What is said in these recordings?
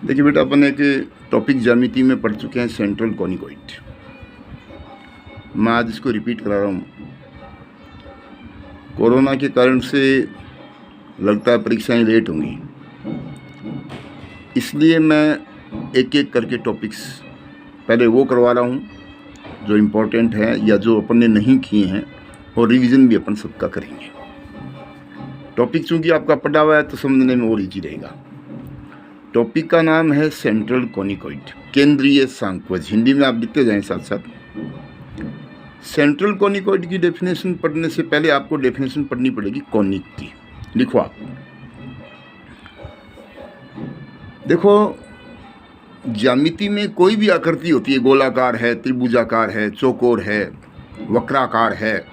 देखिए बेटा, अपन एक टॉपिक ज्यामिति में पढ़ चुके हैं, सेंट्रल कॉनिकॉइड। मैं आज इसको रिपीट करा रहा हूँ। कोरोना के कारण से लगता है परीक्षाएं लेट होंगी, इसलिए मैं एक एक करके टॉपिक्स पहले वो करवा रहा हूँ जो इम्पोर्टेंट है या जो अपन ने नहीं किए हैं, और रिवीजन भी अपन सबका करेंगे। टॉपिक चूँकि आपका पढ़ा हुआ है तो समझने में और ईजी रहेगा। टॉपिक का नाम है सेंट्रल कॉनिकॉइड, केंद्रीय सांक्वज। हिंदी में आप लिखते जाएं साथ साथ। सेंट्रल कॉनिकॉइड की डेफिनेशन पढ़ने से पहले आपको डेफिनेशन पढ़नी पड़ेगी कॉनिक की। लिखो आप। देखो, ज्यामिति में कोई भी आकृति होती है, गोलाकार है, त्रिभुजाकार है, चौकोर है, वक्राकार है,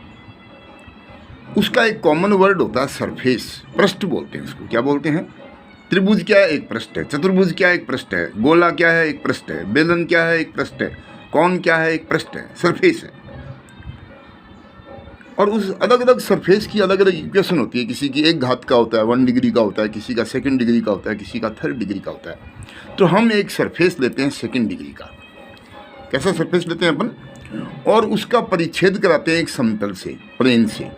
उसका एक कॉमन वर्ड होता है सरफेस। पृष्ठ बोलते हैं उसको। क्या बोलते हैं? त्रिभुज क्या है? एक पृष्ठ है। चतुर्भुज क्या है? एक पृष्ठ है। गोला क्या है? एक पृष्ठ है। बेलन क्या है? एक पृष्ठ है। कौन क्या है? एक पृष्ठ है। सरफेस है। और उस अलग अलग सरफेस की अलग अलग इक्वेशन होती है। किसी की 1 घात का होता है, 1 डिग्री का होता है, किसी का 2 डिग्री का होता है, किसी का 3 डिग्री का होता है। तो हम एक सरफेस लेते हैं 2 डिग्री का। कैसा सरफेस लेते हैं अपन? और उसका परिच्छेद कराते हैं एक समतल से, प्लेन से।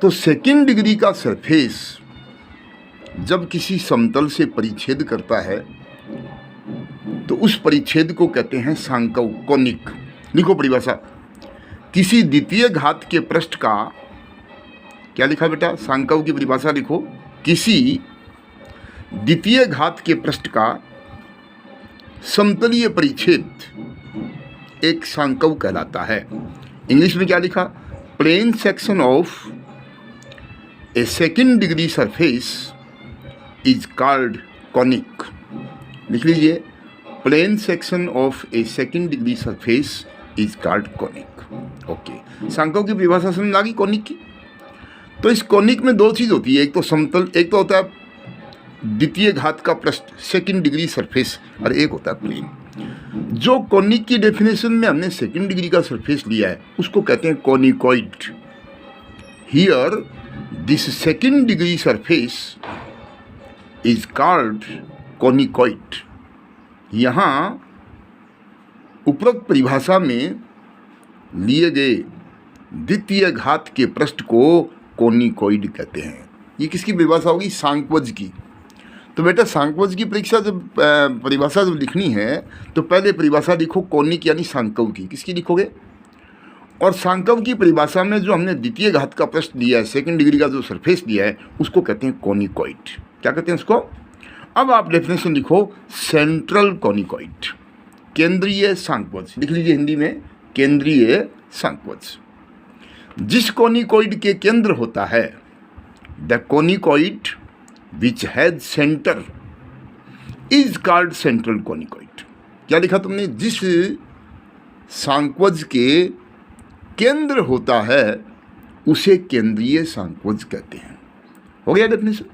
तो 2 डिग्री का सरफेस जब किसी समतल से परिच्छेद करता है तो उस परिच्छेद को कहते हैं सांकव, कोनिक। लिखो परिभाषा। किसी द्वितीय घात के पृष्ठ का, क्या लिखा बेटा? सांकव की परिभाषा लिखो। किसी द्वितीय घात के पृष्ठ का समतलीय परिच्छेद एक सांकव कहलाता है। इंग्लिश में क्या लिखा? Plane section of a 2 degree surface is called conic. लिख लीजिए। Plane section of a 2 degree surface is called conic. Okay, सांकव की परिभाषा समझ आ गई कॉनिक की। तो इस कॉनिक में 2 चीज़ होती है, एक तो समतल, एक तो होता है द्वितीय घात का पृष्ठ 2 डिग्री सरफेस, और एक होता है प्लेन। जो कॉनिक की डेफिनेशन में हमने 2 डिग्री का सरफेस लिया है उसको कहते हैं conicoid. Here this 2 degree surface is called conicoid. यहाँ उपरोक्त परिभाषा में लिए गए द्वितीय घात के पृष्ठ को कॉनिकॉइड कहते हैं। ये किसकी परिभाषा होगी? सांक्वज की। तो बेटा, सांक्वज की परीक्षा जब परिभाषा जब लिखनी है तो पहले परिभाषा लिखो कॉनिक यानी सांकव की। किसकी लिखोगे? और सांकव की परिभाषा में जो हमने द्वितीय घात का पृष्ठ लिया है, 2 डिग्री का जो सरफेस लिया है, उसको कहते हैं कॉनिकॉइड। क्या कहते हैं उसको? अब आप डेफिनेशन लिखो, सेंट्रल कॉनिकॉइड, केंद्रीय सांक्वज। लिख लीजिए हिंदी में, केंद्रीय सांक्वज। जिस कॉनिकॉइड के केंद्र होता है, the conicoid which has centre is called central conicoid. क्या लिखा तुमने? जिस सांक्वज के केंद्र होता है उसे केंद्रीय सांक्वज कहते हैं। हो गया डेफिनेशन?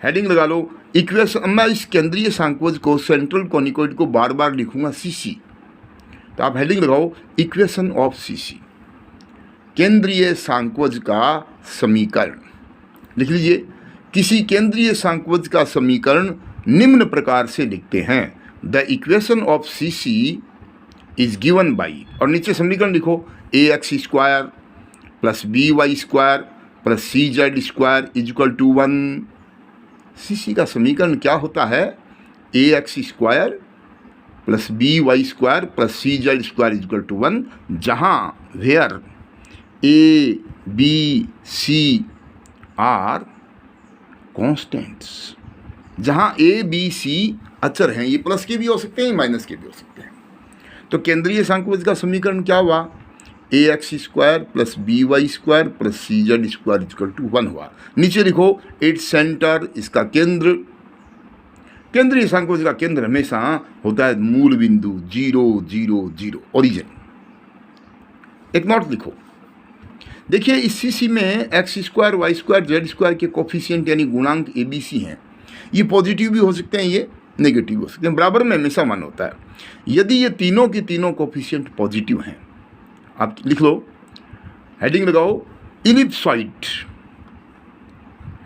हेडिंग लगा लो इक्वेशन। मैं इस केंद्रीय सांक्वज को, सेंट्रल कॉनिकॉइड को बार बार लिखूंगा सीसी, तो आप हेडिंग लगाओ इक्वेशन ऑफ सीसी, केंद्रीय सांक्वज का समीकरण। लिख लीजिए। किसी केंद्रीय सांक्वज का समीकरण निम्न प्रकार से लिखते हैं, the equation of CC is given by, और नीचे समीकरण लिखो, ax² plus by² plus cz² is equal to 1। CC का समीकरण क्या होता है? ax² plus by² plus cz² is equal to 1, जहाँ where a, b, c are constants. जहाँ a, b, c अचर हैं। ये प्लस के भी हो सकते हैं, माइनस के भी हो सकते हैं। तो केंद्रीय सांक्वज का समीकरण क्या हुआ? ax² plus by² plus cz² equal to 1 हुआ। नीचे लिखो इट्स सेंटर, इसका केंद्र। केंद्रीय सांक्वज का केंद्र हमेशा होता है मूल बिंदु 0, 0, 0, ओरिजिन। एक नोट लिखो। देखिए, इस सीसी में x² y² z² के कोफिशिएंट यानी गुणांक ABC हैं। ये पॉजिटिव भी हो सकते हैं, ये नेगेटिव हो सकते हैं। बराबर में हमेशा मान होता है। यदि ये तीनों के तीनों कोफिशिएंट पॉजिटिव हैं, आप लिख लो, हेडिंग लगाओ इलिप्सॉइड।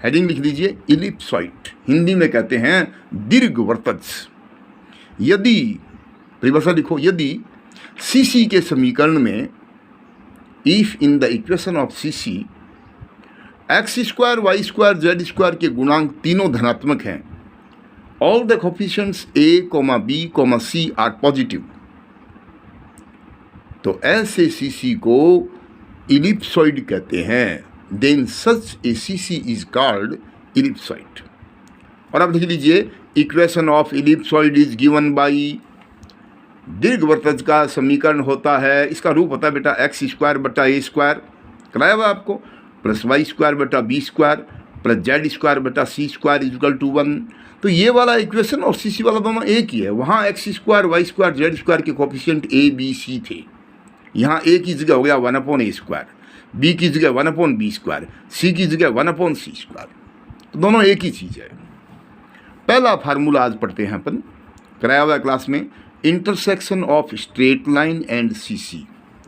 हेडिंग लिख लीजिए इलिप्सॉइड, हिंदी में कहते हैं दीर्घवृत्तज। यदि परिभाषा लिखो, यदि सीसी के समीकरण में if in the equation of CC x square Y square Z square के गुणांक तीनों धनात्मक हैं, all the coefficients a comma b comma c are positive, तो ऐसे सीसी को इलिप्सॉइड कहते हैं। Then such a CC is called ellipsoid. और अब लिख लीजिए equation of ellipsoid is given by, दीर्घवृत्तज का समीकरण होता है, इसका रूप होता है बेटा एक्स स्क्वायर बटा ए स्क्वायर कराया हुआ आपको, प्लस वाई स्क्वायर बटा B square plus Z square बटा C square is equal to 1। तो ये वाला इक्वेशन और सी वाला दोनों एक ही है। वहाँ X square Y square Z square के कोफिशिएंट ए बी सी थे, यहाँ ए की जगह हो गया 1/a स्क्वायर, बी की जगह 1/b स्क्वायर, सी की जगह 1/c स्क्वायर, तो दोनों एक ही चीज़ है। पहला फार्मूला आज पढ़ते हैं अपन, कराया हुआ क्लास में, intersection of straight line and CC.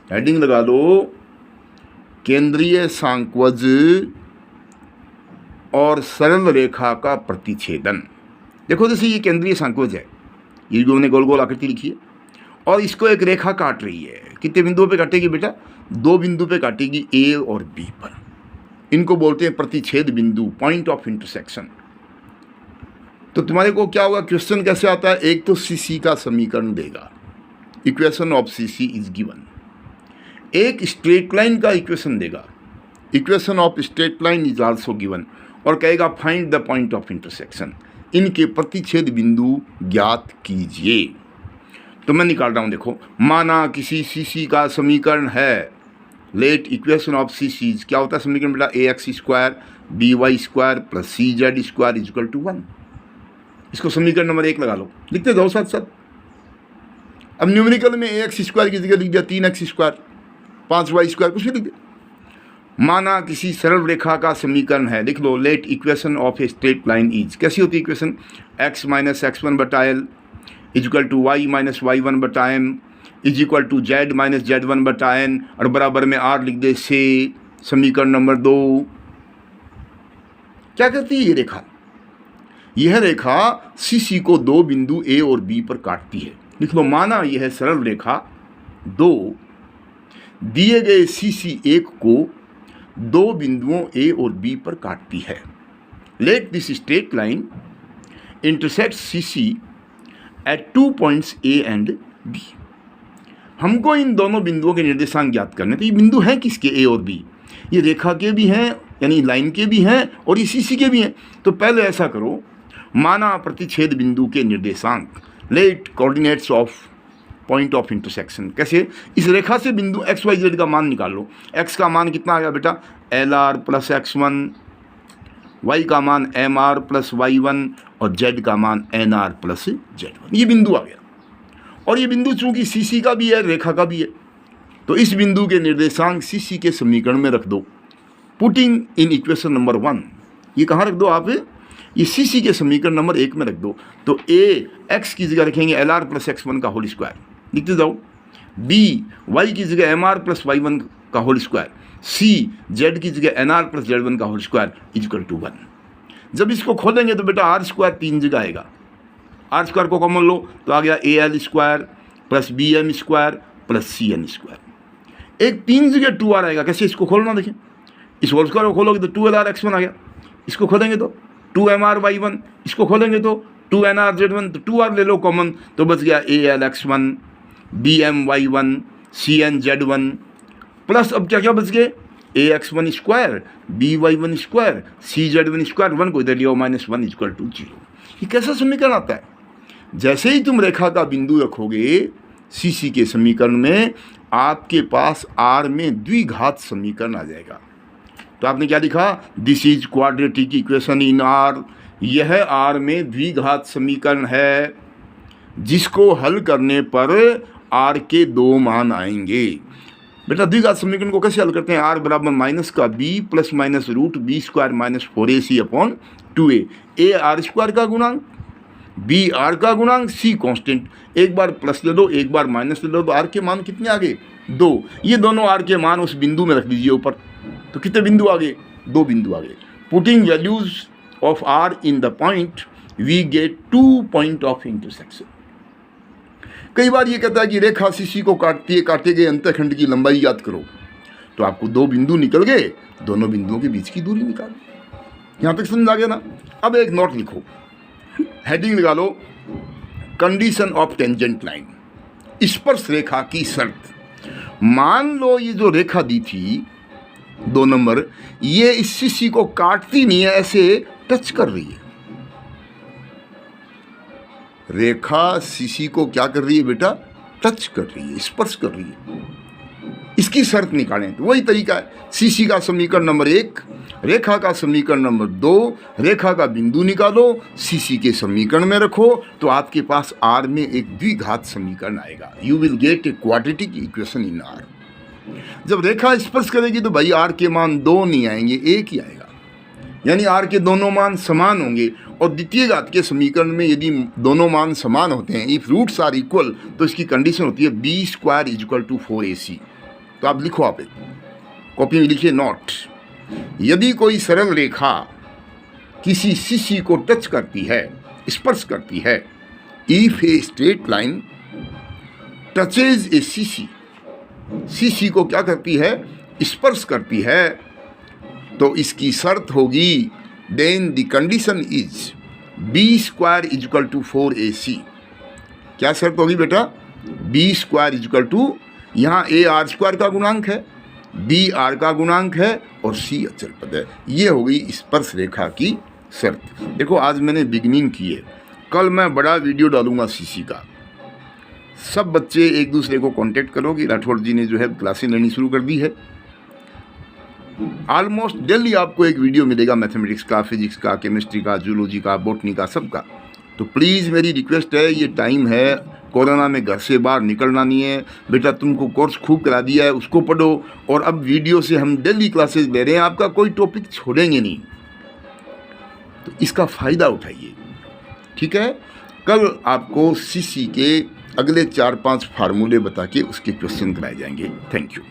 Heading लगा लो केंद्रीय सांक्वज और सरल रेखा का प्रतिच्छेदन। देखो जैसे ये केंद्रीय सांक्वज है, ये जो हमने गोल गोल आकृति लिखी है, और इसको एक रेखा काट रही है। कितने बिंदुओं पे काटेगी बेटा? 2 बिंदु पे काटेगी, ए और बी पर। इनको बोलते हैं प्रतिच्छेद बिंदु, पॉइंट ऑफ इंटरसेक्शन। तो तुम्हारे को क्या होगा, क्वेश्चन कैसे आता है, एक तो सीसी का समीकरण देगा, equation of CC is given, एक स्ट्रेट लाइन का इक्वेशन देगा, equation of straight line is also given, और कहेगा find the point of intersection, इनके प्रतिच्छेद बिंदु ज्ञात कीजिए। तो मैं निकाल रहा हूँ, देखो, माना किसी सीसी का समीकरण है, लेट इक्वेशन ऑफ सीसी क्या होता है समीकरण बेटा, a x square b y square plus c z square is equal to 1। इसको समीकरण नंबर 1 लगा लो, लिखते जाओ साथ साथ। अब न्यूमेरिकल में ए एक्स स्क्वायर की जगह लिख दिया 3x स्क्वायर 5y स्क्वायर, कुछ भी लिख दिया। माना किसी सरल रेखा का समीकरण है, लिख लो let equation of a straight line is, कैसी होती है इक्वेशन, x माइनस x1 बटा l is equal to y minus y1 बटा m is equal to z minus z1 बटा एन, और बराबर में r लिख दे से। समीकरण नंबर 2 क्या करती है ये रेखा, यह रेखा सीसी को 2 बिंदु ए और बी पर काटती है। लिख लो माना यह सरल रेखा 2 दिए गए सीसी 1 को 2 बिंदुओं ए और बी पर काटती है। Let this straight line intersect CC at 2 points A and B. हमको इन दोनों बिंदुओं के निर्देशांक ज्ञात करने, तो ये बिंदु हैं किसके, ए और बी, ये रेखा के भी हैं यानी लाइन के भी हैं और ये सीसी के भी हैं। तो पहले ऐसा करो, माना प्रतिच्छेद बिंदु के निर्देशांक, let coordinates of point of intersection, कैसे, इस रेखा से बिंदु एक्स वाई जेड का मान निकाल लो। एक्स का मान कितना आ गया बेटा, L R plus x1, Y का मान एम आर प्लस y1 और जेड का मान एन आर प्लस z1। ये बिंदु आ गया, और ये बिंदु चूंकि सीसी का भी है रेखा का भी है, तो इस बिंदु के निर्देशांक सीसी के समीकरण में रख दो, पुटिंग इन इक्वेशन नंबर 1। ये कहाँ रख दो आप, ये सीसी के समीकरण नंबर 1 में रख दो। तो ए एक्स की जगह रखेंगे एल आर प्लस x1 का होल स्क्वायर, लिखते जाओ, बी वाई की जगह एम आर प्लस y1 का होल स्क्वायर, सी जेड की जगह एन आर प्लस z1 का whole square is equal to 1। जब इसको खोलेंगे तो बेटा आर स्क्वायर 3 जगह आएगा, आर स्क्वायर को कॉमन लो तो आ गया ए L square plus B M square plus C N square. एक 3 जगह 2r आएगा, कैसे, इसको खोलना देखिए, इस होल स्क्वायर को खोलोगे तो 2lr x1 आ गया, इसको खोलेंगे तो 2mr y1, इसको खोलेंगे तो 2nr z1, तो 2r ले लो कॉमन, तो बच गया ए l x1 b m y1 c n z1 plus अब क्या क्या बच गए, a x1 square b y1 square c z1 square, 1 को इधर लियो माइनस 1 इक्वल टू 0। ये कैसा समीकरण आता है, जैसे ही तुम रेखा का बिंदु रखोगे सीसी के समीकरण में, आपके पास आर में द्विघात समीकरण आ जाएगा। तो आपने क्या लिखा, this is quadratic equation in are, यह आर में द्विघात समीकरण है जिसको हल करने पर आर के 2 मान आएंगे। बेटा द्विघात समीकरण को कैसे हल करते हैं, आर बराबर माइनस का बी plus minus root B square minus 4ac upon 2a, A R square का गुणांक, बी आर का गुणांक, सी कांस्टेंट, एक बार प्लस ले लो एक बार माइनस ले लो, तो आर के मान कितने आ गए, 2। ये दोनों आर के मान उस बिंदु में रख दीजिए ऊपर, तो कितने बिंदु आ गए, 2 बिंदु आ गए। Putting values of R in the point we get 2 point of intersection. कई बार ये कहता है कि रेखा सीसी को काटती है, काटे गए अंतःखंड की लंबाई याद करो, तो आपको 2 बिंदु निकल गए, दोनों बिंदुओं के बीच की दूरी निकालो। यहाँ तक समझ आ गया ना। अब एक नोट लिखो, हेडिंग लगा लो, कंडीशन ऑफ टेंजेंट लाइन, स्पर्श रेखा की शर्त। मान लो ये जो रेखा दी थी 2 नंबर, ये इस सीसी को काटती नहीं है, ऐसे टच कर रही है। रेखा सीसी को क्या कर रही है बेटा? टच कर रही है, स्पर्श कर रही है। इसकी शर्त निकालें तो वही तरीका है, सीसी का समीकरण नंबर 1, रेखा का समीकरण नंबर 2, रेखा का बिंदु निकालो, सीसी के समीकरण में रखो, तो आपके पास आर में एक द्विघात समीकरण आएगा। You will get a quadratic equation in are. जब रेखा स्पर्श करेगी तो भाई आर के मान 2 नहीं आएंगे, 1 ही आएगा, यानी आर के दोनों मान समान होंगे। और द्वितीय घात के समीकरण में यदि दोनों मान समान होते हैं, इफ रूट्स आर इक्वल, तो इसकी कंडीशन होती है b² = 4ac। तो आप लिखो, आप कॉपी में लिखिए नोट, यदि कोई सरल रेखा किसी सीसी को टच करती है, स्पर्श करती है, if A straight line touches A CC, CC को क्या करती है? स्पर्श करती है, तो इसकी शर्त होगी, then the condition is b² = 4ac। क्या शर्त होगी बेटा? b², यहाँ a r² का गुणांक है, b r का गुणांक है और c अचल पद है। ये हो गई स्पर्श रेखा की शर्त। देखो आज मैंने बिगनिंग की है, कल मैं बड़ा वीडियो डालूंगा सीसी का। सब बच्चे एक दूसरे को कांटेक्ट करो कि राठौड़ जी ने जो है क्लासें लेनी शुरू कर दी है। ऑलमोस्ट डेली आपको एक वीडियो मिलेगा, मैथमेटिक्स का, फिजिक्स का, केमिस्ट्री का, जूलॉजी का, बॉटनी का, सबका। तो प्लीज़ मेरी रिक्वेस्ट है, ये टाइम है, कोरोना में घर से बाहर निकलना नहीं है बेटा, तुमको कोर्स खूब करा दिया है, उसको पढ़ो। और अब वीडियो से हम डेली क्लासेस ले रहे हैं, आपका कोई टॉपिक छोड़ेंगे नहीं, तो इसका फ़ायदा उठाइए, ठीक है। कल आपको सीसी के अगले 4-5 फार्मूले बता के उसके क्वेश्चन कराए जाएंगे। Thank you.